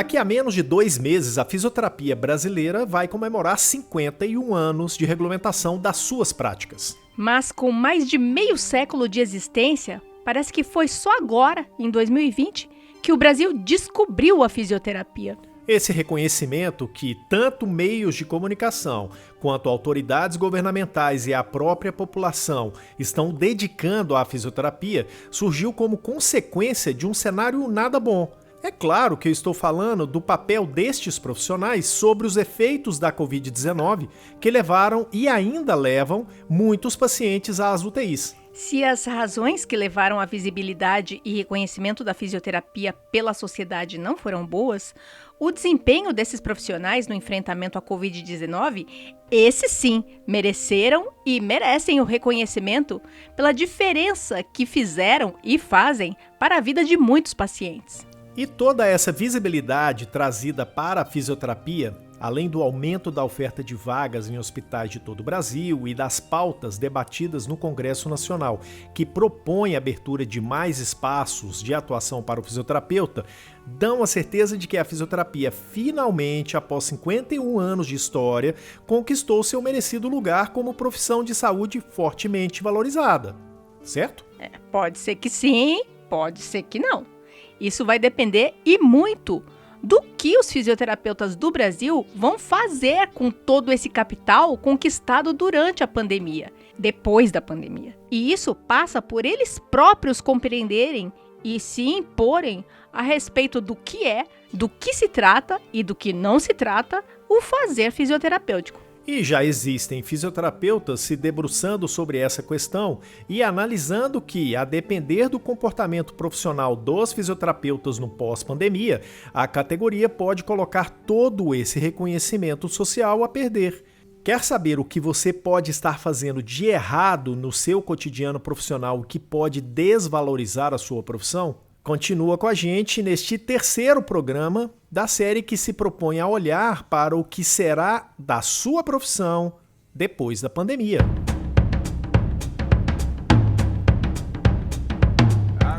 Daqui a menos de 2 meses, a fisioterapia brasileira vai comemorar 51 anos de regulamentação das suas práticas. Mas com mais de meio século de existência, parece que foi só agora, em 2020, que o Brasil descobriu a fisioterapia. Esse reconhecimento que tanto meios de comunicação quanto autoridades governamentais e a própria população estão dedicando à fisioterapia surgiu como consequência de um cenário nada bom. É claro que eu estou falando do papel destes profissionais sobre os efeitos da Covid-19 que levaram e ainda levam muitos pacientes às UTIs. Se as razões que levaram à visibilidade e reconhecimento da fisioterapia pela sociedade não foram boas, o desempenho desses profissionais no enfrentamento à Covid-19, esses sim, mereceram e merecem o reconhecimento pela diferença que fizeram e fazem para a vida de muitos pacientes. E toda essa visibilidade trazida para a fisioterapia, além do aumento da oferta de vagas em hospitais de todo o Brasil e das pautas debatidas no Congresso Nacional, que propõe a abertura de mais espaços de atuação para o fisioterapeuta, dão a certeza de que a fisioterapia finalmente, após 51 anos de história, conquistou seu merecido lugar como profissão de saúde fortemente valorizada. Certo? Pode ser que sim, pode ser que não. Isso vai depender e muito do que os fisioterapeutas do Brasil vão fazer com todo esse capital conquistado durante a pandemia, depois da pandemia. E isso passa por eles próprios compreenderem e se imporem a respeito do que é, do que se trata e do que não se trata o fazer fisioterapêutico. E já existem fisioterapeutas se debruçando sobre essa questão e analisando que, a depender do comportamento profissional dos fisioterapeutas no pós-pandemia, a categoria pode colocar todo esse reconhecimento social a perder. Quer saber o que você pode estar fazendo de errado no seu cotidiano profissional que pode desvalorizar a sua profissão? Continua com a gente neste terceiro programa da série que se propõe a olhar para o que será da sua profissão depois da pandemia.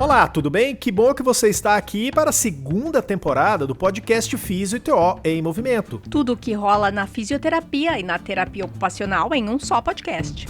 Olá, tudo bem? Que bom que você está aqui para a segunda temporada do podcast Fisio e TO em Movimento. Tudo o que rola na fisioterapia e na terapia ocupacional em um só podcast.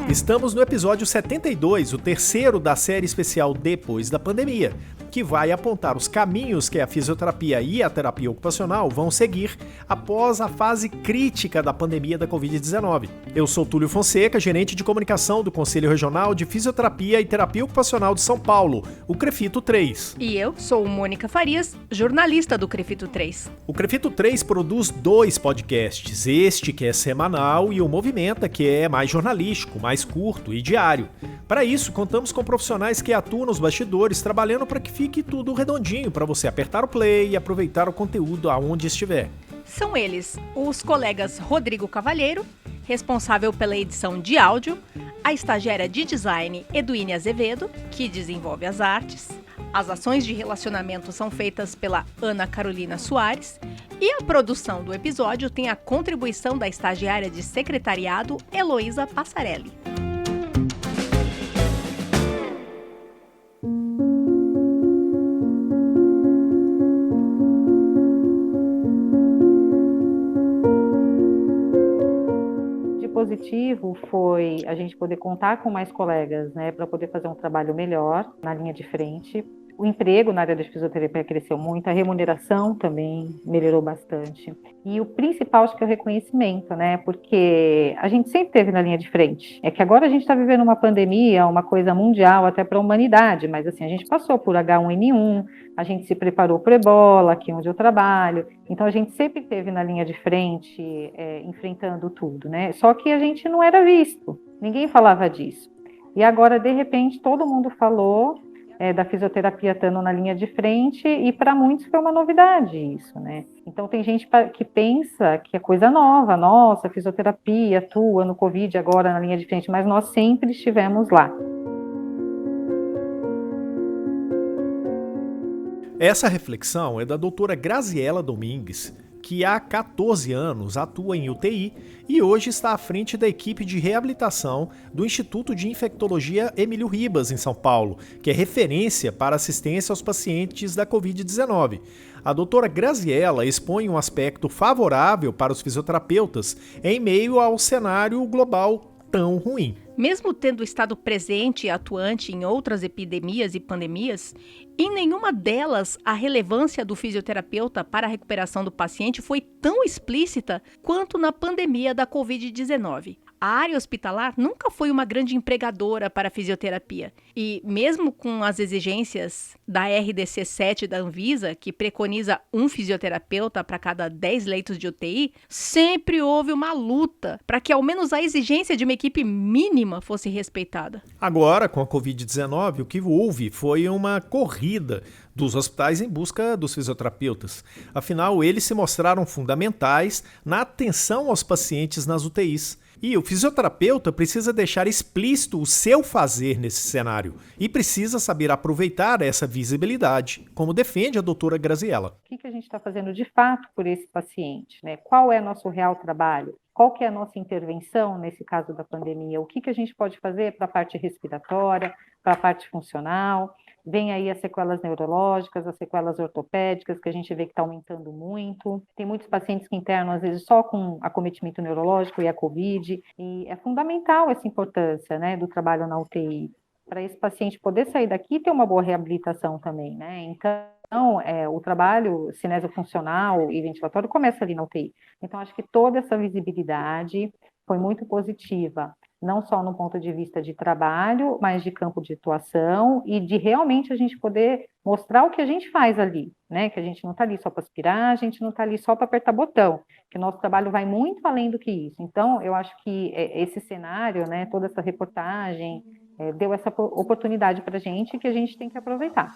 Estamos no episódio 72, o terceiro da série especial Depois da Pandemia, que vai apontar os caminhos que a fisioterapia e a terapia ocupacional vão seguir após a fase crítica da pandemia da Covid-19. Eu sou Túlio Fonseca, gerente de comunicação do Conselho Regional de Fisioterapia e Terapia Ocupacional de São Paulo, o CREFITO 3. E eu sou Mônica Farias, jornalista do CREFITO 3. O CREFITO 3 produz 2 podcasts, este que é semanal e o Movimenta, que é mais jornalístico, mais curto e diário. Para isso, contamos com profissionais que atuam nos bastidores, trabalhando para que fique tudo redondinho para você apertar o play e aproveitar o conteúdo aonde estiver. São eles os colegas Rodrigo Cavalheiro, responsável pela edição de áudio, a estagiária de design Eduine Azevedo, que desenvolve as artes, as ações de relacionamento são feitas pela Ana Carolina Soares e a produção do episódio tem a contribuição da estagiária de secretariado Heloísa Passarelli. Positivo foi a gente poder contar com mais colegas, né, para poder fazer um trabalho melhor na linha de frente. O emprego na área de fisioterapia cresceu muito, a remuneração também melhorou bastante. E o principal, acho que é o reconhecimento, né? Porque a gente sempre esteve na linha de frente. É que agora a gente está vivendo uma pandemia, uma coisa mundial até para a humanidade, mas assim, a gente passou por H1N1, a gente se preparou para o Ebola, aqui onde eu trabalho. Então a gente sempre esteve na linha de frente, enfrentando tudo, né? Só que a gente não era visto, ninguém falava disso. E agora, de repente, todo mundo falou da fisioterapia estando na linha de frente, e para muitos foi uma novidade isso, né? Então tem gente que pensa que é coisa nova, nossa, fisioterapia atua no Covid agora na linha de frente, mas nós sempre estivemos lá. Essa reflexão é da doutora Graziela Domingues, que há 14 anos atua em UTI e hoje está à frente da equipe de reabilitação do Instituto de Infectologia Emílio Ribas, em São Paulo, que é referência para assistência aos pacientes da Covid-19. A doutora Graziella expõe um aspecto favorável para os fisioterapeutas em meio ao cenário global tão ruim. Mesmo tendo estado presente e atuante em outras epidemias e pandemias, em nenhuma delas a relevância do fisioterapeuta para a recuperação do paciente foi tão explícita quanto na pandemia da Covid-19. A área hospitalar nunca foi uma grande empregadora para a fisioterapia e, mesmo com as exigências da RDC 7 da Anvisa, que preconiza um fisioterapeuta para cada 10 leitos de UTI, sempre houve uma luta para que ao menos a exigência de uma equipe mínima fosse respeitada. Agora, com a Covid-19, o que houve foi uma corrida dos hospitais em busca dos fisioterapeutas. Afinal, eles se mostraram fundamentais na atenção aos pacientes nas UTIs. E o fisioterapeuta precisa deixar explícito o seu fazer nesse cenário e precisa saber aproveitar essa visibilidade, como defende a doutora Graziella. O que a gente está fazendo de fato por esse paciente, né? Qual é nosso real trabalho? Qual que é a nossa intervenção nesse caso da pandemia? O que a gente pode fazer para a parte respiratória, para a parte funcional? Vem aí as sequelas neurológicas, as sequelas ortopédicas, que a gente vê que está aumentando muito. Tem muitos pacientes que internam, às vezes, só com acometimento neurológico e a Covid. E é fundamental essa importância, né, do trabalho na UTI, para esse paciente poder sair daqui e ter uma boa reabilitação também, né? Então, o trabalho cinesiofuncional e ventilatório começa ali na UTI. Então, acho que toda essa visibilidade foi muito positiva, não só no ponto de vista de trabalho, mas de campo de atuação e de realmente a gente poder mostrar o que a gente faz ali, né? Que a gente não está ali só para aspirar, a gente não está ali só para apertar botão, que o nosso trabalho vai muito além do que isso. Então, eu acho que esse cenário, né, toda essa reportagem, deu essa oportunidade para a gente que a gente tem que aproveitar.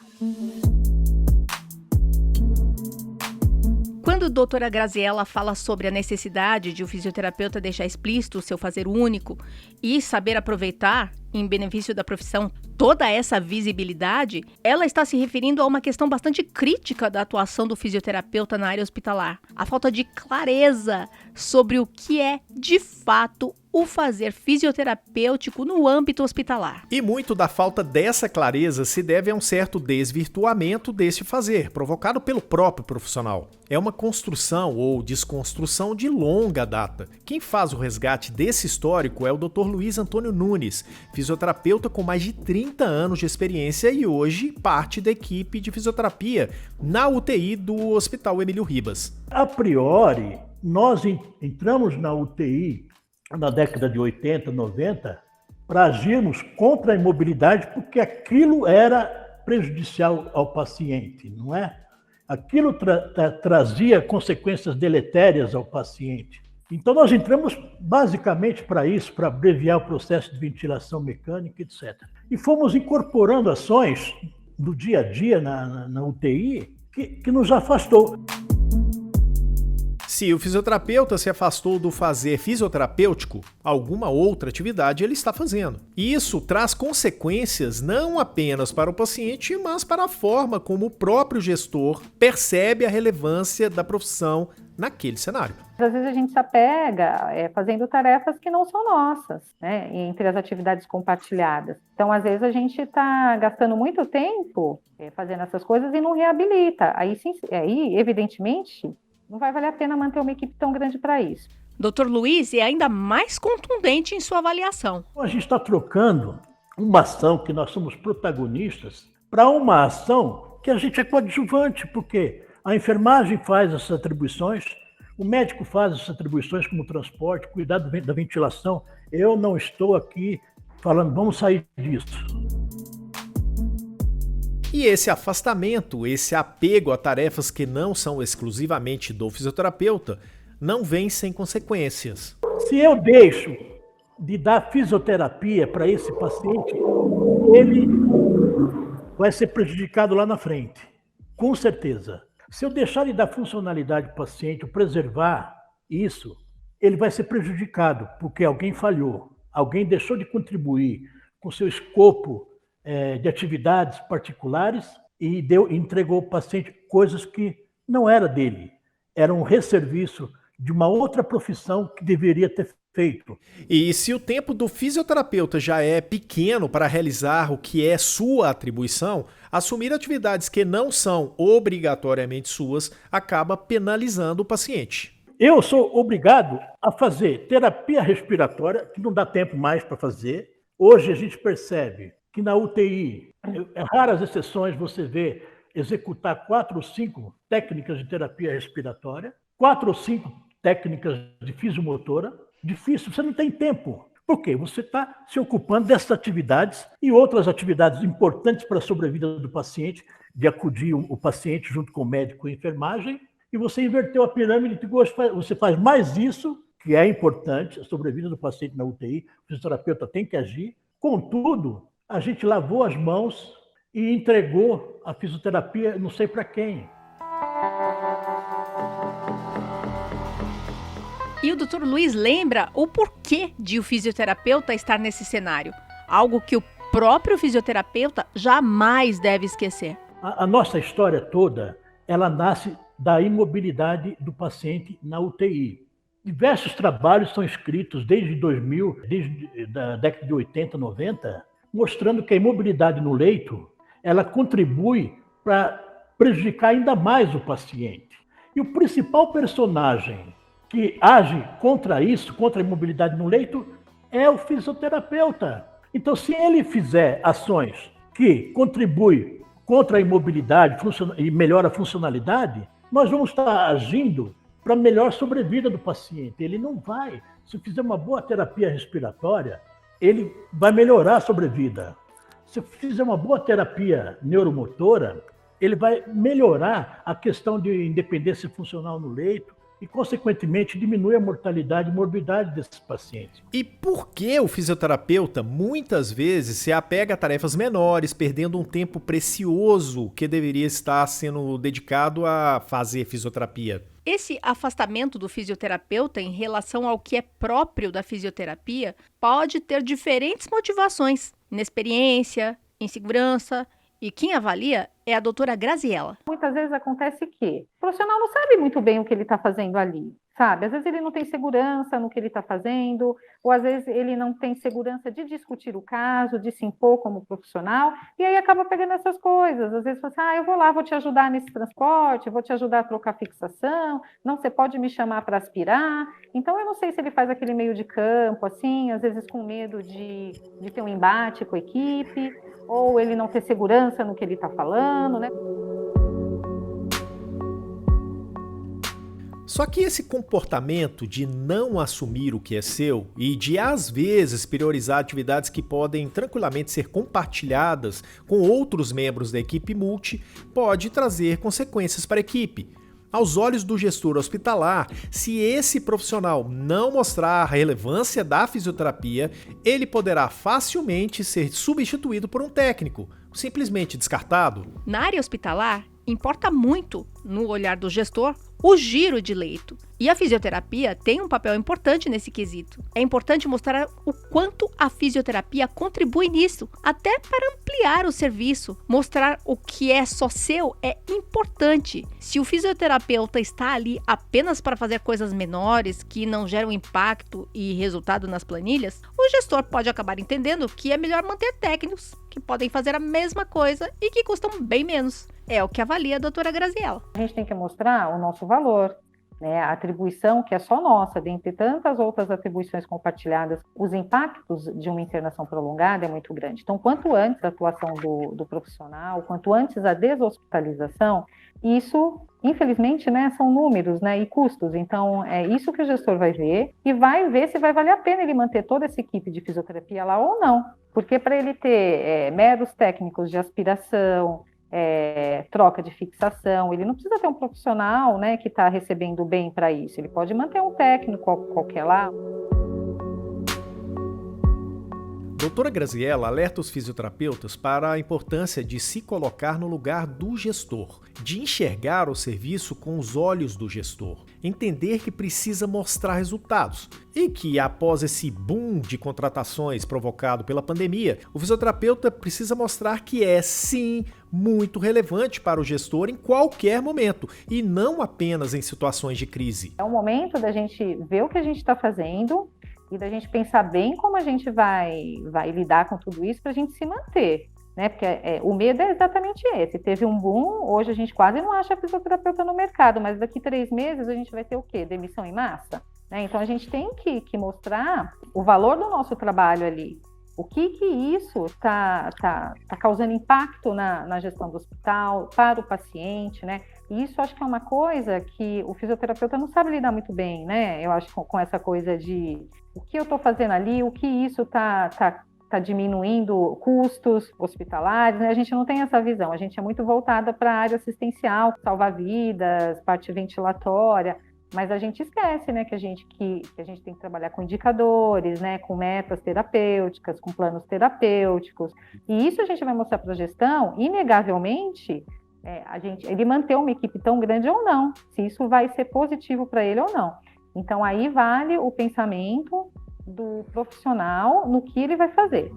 Quando a doutora Graziella fala sobre a necessidade de o fisioterapeuta deixar explícito o seu fazer único e saber aproveitar, em benefício da profissão, toda essa visibilidade, ela está se referindo a uma questão bastante crítica da atuação do fisioterapeuta na área hospitalar. A falta de clareza sobre o que é, de fato, o fazer fisioterapêutico no âmbito hospitalar. E muito da falta dessa clareza se deve a um certo desvirtuamento desse fazer, provocado pelo próprio profissional. É uma construção ou desconstrução de longa data. Quem faz o resgate desse histórico é o Dr. Luiz Antônio Nunes, fisioterapeuta com mais de 30 anos de experiência e hoje parte da equipe de fisioterapia na UTI do Hospital Emílio Ribas. A priori, nós entramos na UTI na década de 80, 90, para agirmos contra a imobilidade, porque aquilo era prejudicial ao paciente, não é? Aquilo trazia consequências deletérias ao paciente. Então, nós entramos basicamente para isso, para abreviar o processo de ventilação mecânica, etc. E fomos incorporando ações do dia a dia na UTI que nos afastou. Se o fisioterapeuta se afastou do fazer fisioterapêutico, alguma outra atividade ele está fazendo. E isso traz consequências não apenas para o paciente, mas para a forma como o próprio gestor percebe a relevância da profissão naquele cenário. Às vezes a gente se apega fazendo tarefas que não são nossas, né, entre as atividades compartilhadas. Então, às vezes a gente está gastando muito tempo fazendo essas coisas e não reabilita. Aí, evidentemente, não vai valer a pena manter uma equipe tão grande para isso. Dr. Luiz é ainda mais contundente em sua avaliação. A gente está trocando uma ação que nós somos protagonistas para uma ação que a gente é coadjuvante, porque a enfermagem faz essas atribuições, o médico faz essas atribuições como transporte, cuidado da ventilação. Eu não estou aqui falando, vamos sair disso. E esse afastamento, esse apego a tarefas que não são exclusivamente do fisioterapeuta, não vem sem consequências. Se eu deixo de dar fisioterapia para esse paciente, ele vai ser prejudicado lá na frente, com certeza. Se eu deixar de dar funcionalidade para o paciente, preservar isso, ele vai ser prejudicado, porque alguém falhou, alguém deixou de contribuir com seu escopo de atividades particulares e entregou ao paciente coisas que não era dele. era um resserviço de uma outra profissão que deveria ter feito. E se o tempo do fisioterapeuta já é pequeno para realizar o que é sua atribuição, assumir atividades que não são obrigatoriamente suas acaba penalizando o paciente. Eu sou obrigado a fazer terapia respiratória, que não dá tempo mais para fazer. Hoje a gente percebe que na UTI, raras exceções você vê executar 4 ou 5 técnicas de terapia respiratória, 4 ou 5 técnicas de fisiomotora. Difícil, você não tem tempo. Por quê? Você está se ocupando dessas atividades e outras atividades importantes para a sobrevida do paciente, de acudir o paciente junto com o médico e a enfermagem, e você inverteu a pirâmide, você faz mais isso, que é importante, a sobrevida do paciente na UTI, o fisioterapeuta tem que agir. Contudo, a gente lavou as mãos e entregou a fisioterapia não sei para quem. E o Dr. Luiz lembra o porquê de o fisioterapeuta estar nesse cenário, algo que o próprio fisioterapeuta jamais deve esquecer. A nossa história toda, ela nasce da imobilidade do paciente na UTI. Diversos trabalhos são escritos desde 2000, desde a década de 80, 90, mostrando que a imobilidade no leito, ela contribui para prejudicar ainda mais o paciente. E o principal personagem que age contra isso, contra a imobilidade no leito, é o fisioterapeuta. Então, se ele fizer ações que contribuem contra a imobilidade e melhora a funcionalidade, nós vamos estar agindo para melhor sobrevida do paciente. Ele não vai, se fizer uma boa terapia respiratória, ele vai melhorar a sobrevida. Se fizer uma boa terapia neuromotora, ele vai melhorar a questão de independência funcional no leito, e, consequentemente, diminui a mortalidade e morbidade desses pacientes. E por que o fisioterapeuta muitas vezes se apega a tarefas menores, perdendo um tempo precioso que deveria estar sendo dedicado a fazer fisioterapia? Esse afastamento do fisioterapeuta em relação ao que é próprio da fisioterapia pode ter diferentes motivações: inexperiência, insegurança. E quem avalia é a doutora Graziella. Muitas vezes acontece que o profissional não sabe muito bem o que ele está fazendo ali, sabe? Às vezes ele não tem segurança no que ele está fazendo, ou às vezes ele não tem segurança de discutir o caso, de se impor como profissional, e aí acaba pegando essas coisas. Às vezes fala assim, eu vou lá, vou te ajudar nesse transporte, vou te ajudar a trocar fixação, não, você pode me chamar para aspirar. Então, eu não sei se ele faz aquele meio de campo, assim, às vezes com medo de ter um embate com a equipe, ou ele não ter segurança no que ele está falando, né? Só que esse comportamento de não assumir o que é seu e de, às vezes, priorizar atividades que podem tranquilamente ser compartilhadas com outros membros da equipe multi pode trazer consequências para a equipe. Aos olhos do gestor hospitalar, se esse profissional não mostrar a relevância da fisioterapia, ele poderá facilmente ser substituído por um técnico, simplesmente descartado. Na área hospitalar, importa muito, no olhar do gestor, o giro de leito. E a fisioterapia tem um papel importante nesse quesito. É importante mostrar o quanto a fisioterapia contribui nisso, até para ampliar o serviço. Mostrar o que é só seu é importante. Se o fisioterapeuta está ali apenas para fazer coisas menores, que não geram impacto e resultado nas planilhas, o gestor pode acabar entendendo que é melhor manter técnicos que podem fazer a mesma coisa e que custam bem menos. É o que avalia a doutora Graziella. A gente tem que mostrar o nosso valor, né? A atribuição que é só nossa, dentre tantas outras atribuições compartilhadas, os impactos de uma internação prolongada é muito grande. Então, quanto antes a atuação do profissional, quanto antes a deshospitalização, isso, infelizmente, né, são números, né, e custos. Então, é isso que o gestor vai ver e vai ver se vai valer a pena ele manter toda essa equipe de fisioterapia lá ou não. Porque para ele ter meros técnicos de aspiração, troca de fixação, ele não precisa ter um profissional, né, que está recebendo bem para isso, ele pode manter um técnico qualquer lá. Doutora Graziella alerta os fisioterapeutas para a importância de se colocar no lugar do gestor, de enxergar o serviço com os olhos do gestor, entender que precisa mostrar resultados e que, após esse boom de contratações provocado pela pandemia, o fisioterapeuta precisa mostrar que é, sim, muito relevante para o gestor em qualquer momento e não apenas em situações de crise. É o momento da gente ver o que a gente está fazendo e da gente pensar bem como a gente vai lidar com tudo isso para a gente se manter, né? Porque o medo é exatamente esse. Teve um boom, hoje a gente quase não acha fisioterapeuta no mercado, mas daqui 3 meses a gente vai ter o quê? Demissão em massa? Né? Então a gente tem que mostrar o valor do nosso trabalho ali. O que isso está causando impacto na gestão do hospital, para o paciente, né? E isso acho que é uma coisa que o fisioterapeuta não sabe lidar muito bem, né? Eu acho com essa coisa de o que eu estou fazendo ali, o que isso está diminuindo custos hospitalares, né? A gente não tem essa visão, a gente é muito voltada para a área assistencial, salvar vidas, parte ventilatória, mas a gente esquece, né, que a gente tem que trabalhar com indicadores, né, com metas terapêuticas, com planos terapêuticos, e isso a gente vai mostrar para a gestão, inegavelmente, ele manter uma equipe tão grande ou não, se isso vai ser positivo para ele ou não. Então, aí vale o pensamento do profissional no que ele vai fazer.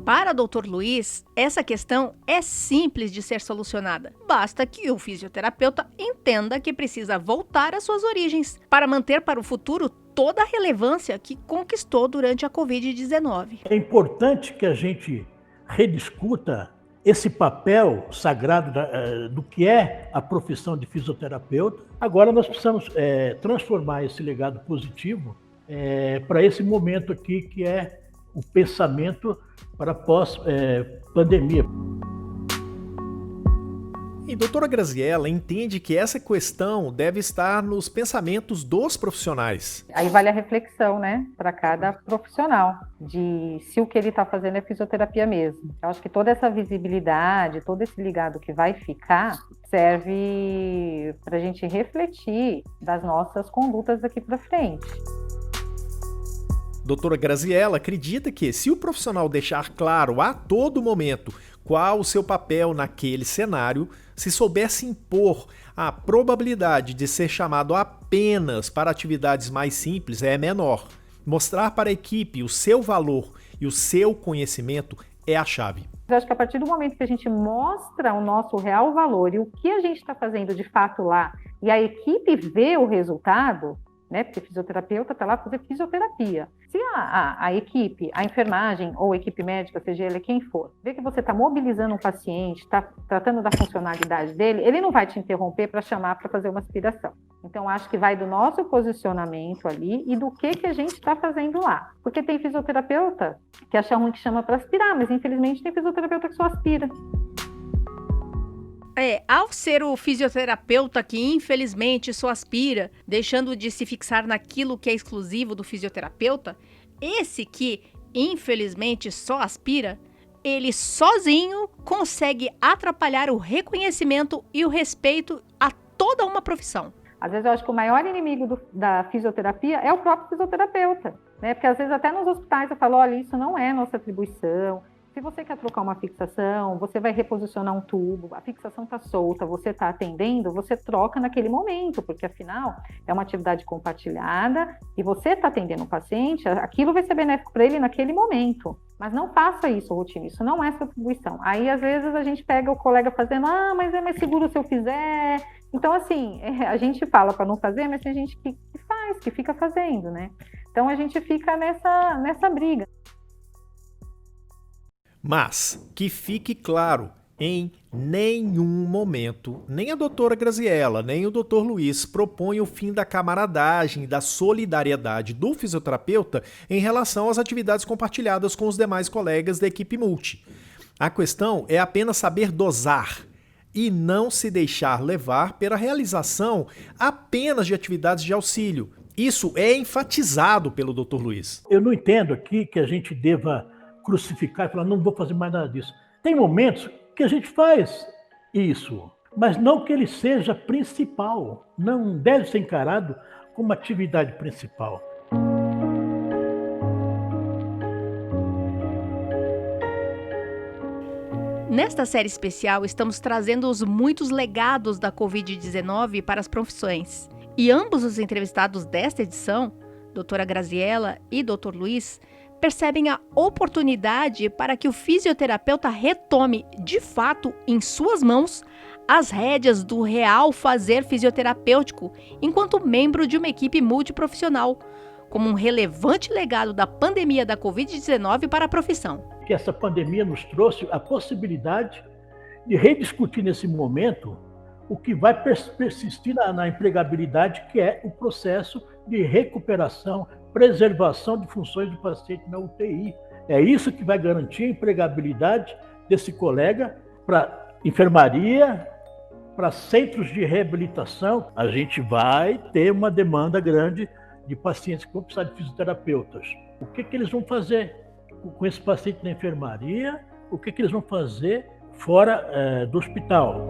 Para o Dr. Luiz, essa questão é simples de ser solucionada. Basta que o fisioterapeuta entenda que precisa voltar às suas origens para manter para o futuro toda a relevância que conquistou durante a Covid-19. É importante que a gente rediscuta esse papel sagrado do que é a profissão de fisioterapeuta. Agora nós precisamos transformar esse legado positivo para esse momento aqui que é o pensamento para pós-pandemia. E doutora Graziella entende que essa questão deve estar nos pensamentos dos profissionais. Aí vale a reflexão, né, para cada profissional, de se o que ele está fazendo é fisioterapia mesmo. Eu acho que toda essa visibilidade, todo esse ligado que vai ficar, serve para a gente refletir das nossas condutas daqui para frente. Doutora Graziella acredita que, se o profissional deixar claro a todo momento qual o seu papel naquele cenário, se souber se impor, a probabilidade de ser chamado apenas para atividades mais simples é menor. Mostrar para a equipe o seu valor e o seu conhecimento é a chave. Eu acho que a partir do momento que a gente mostra o nosso real valor e o que a gente está fazendo de fato lá, e a equipe vê o resultado, né? Porque fisioterapeuta está lá para fazer fisioterapia. Se a equipe, a enfermagem ou a equipe médica, seja ele quem for, vê que você está mobilizando um paciente, está tratando da funcionalidade dele, ele não vai te interromper para chamar para fazer uma aspiração. Então, acho que vai do nosso posicionamento ali e do que a gente está fazendo lá. Porque tem fisioterapeuta que acha ruim que chama para aspirar, mas infelizmente tem fisioterapeuta que só aspira. Ao ser o fisioterapeuta que infelizmente só aspira, deixando de se fixar naquilo que é exclusivo do fisioterapeuta, esse que infelizmente só aspira, ele sozinho consegue atrapalhar o reconhecimento e o respeito a toda uma profissão. Às vezes eu acho que o maior inimigo da fisioterapia é o próprio fisioterapeuta, né? Porque às vezes até nos hospitais eu falo, olha, isso não é nossa atribuição. Se você quer trocar uma fixação, você vai reposicionar um tubo, a fixação está solta, você está atendendo, você troca naquele momento, porque afinal é uma atividade compartilhada e você está atendendo o paciente, aquilo vai ser benéfico para ele naquele momento. Mas não faça isso, rotina, isso não é sua atribuição. Aí às vezes a gente pega o colega fazendo, mas é mais seguro se eu fizer. Então assim, a gente fala para não fazer, mas tem gente que faz, que fica fazendo, né? Então a gente fica nessa briga. Mas que fique claro, em nenhum momento, nem a doutora Graziella, nem o doutor Luiz propõem o fim da camaradagem e da solidariedade do fisioterapeuta em relação às atividades compartilhadas com os demais colegas da equipe multi. A questão é apenas saber dosar e não se deixar levar pela realização apenas de atividades de auxílio. Isso é enfatizado pelo Dr. Luiz. Eu não entendo aqui que a gente deva crucificar e falar, não vou fazer mais nada disso. Tem momentos que a gente faz isso, mas não que ele seja principal. Não deve ser encarado como atividade principal. Nesta série especial, estamos trazendo os muitos legados da Covid-19 para as profissões. E ambos os entrevistados desta edição, doutora Graziella e doutor Luiz, percebem a oportunidade para que o fisioterapeuta retome, de fato, em suas mãos, as rédeas do real fazer fisioterapêutico enquanto membro de uma equipe multiprofissional, como um relevante legado da pandemia da Covid-19 para a profissão. Que essa pandemia nos trouxe a possibilidade de rediscutir nesse momento o que vai persistir na empregabilidade, que é o processo de recuperação, preservação de funções do paciente na UTI. É isso que vai garantir a empregabilidade desse colega para enfermaria, para centros de reabilitação. A gente vai ter uma demanda grande de pacientes que vão precisar de fisioterapeutas. O que eles vão fazer com esse paciente na enfermaria? O que eles vão fazer fora do hospital?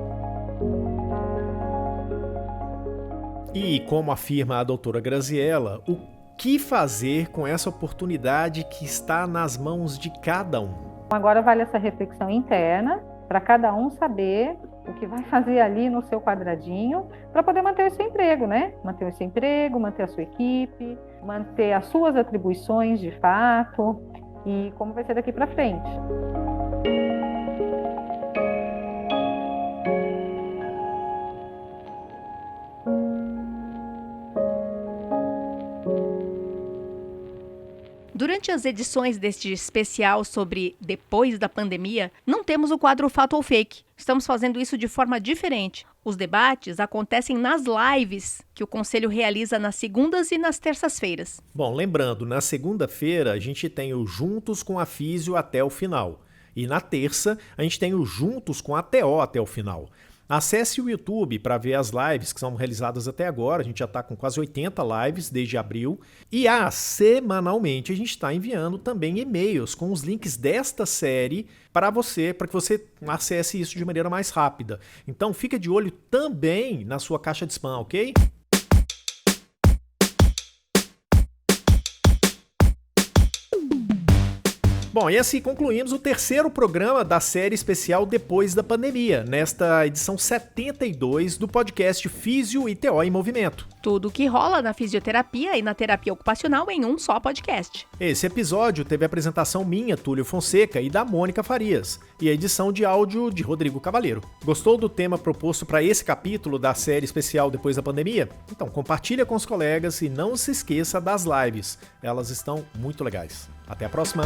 E, como afirma a doutora Graziella, o que fazer com essa oportunidade que está nas mãos de cada um? Agora vale essa reflexão interna, para cada um saber o que vai fazer ali no seu quadradinho, para poder manter o seu emprego, né? Manter o seu emprego, manter a sua equipe, manter as suas atribuições de fato, e como vai ser daqui para frente. Durante as edições deste especial sobre depois da pandemia, não temos o quadro Fato ou Fake. Estamos fazendo isso de forma diferente. Os debates acontecem nas lives que o Conselho realiza nas segundas e nas terças-feiras. Bom, lembrando, na segunda-feira a gente tem o Juntos com a Físio até o final. E na terça a gente tem o Juntos com a TO até o final. Acesse o YouTube para ver as lives que são realizadas até agora. A gente já está com quase 80 lives desde abril. E semanalmente a gente está enviando também e-mails com os links desta série para que você acesse isso de maneira mais rápida. Então fica de olho também na sua caixa de spam, ok? Bom, e assim concluímos o terceiro programa da série especial Depois da Pandemia, nesta edição 72 do podcast Físio e TO em Movimento. Tudo o que rola na fisioterapia e na terapia ocupacional em um só podcast. Esse episódio teve a apresentação minha, Túlio Fonseca, e da Mônica Farias, e a edição de áudio de Rodrigo Cavaleiro. Gostou do tema proposto para esse capítulo da série especial Depois da Pandemia? Então compartilha com os colegas e não se esqueça das lives, elas estão muito legais. Até a próxima!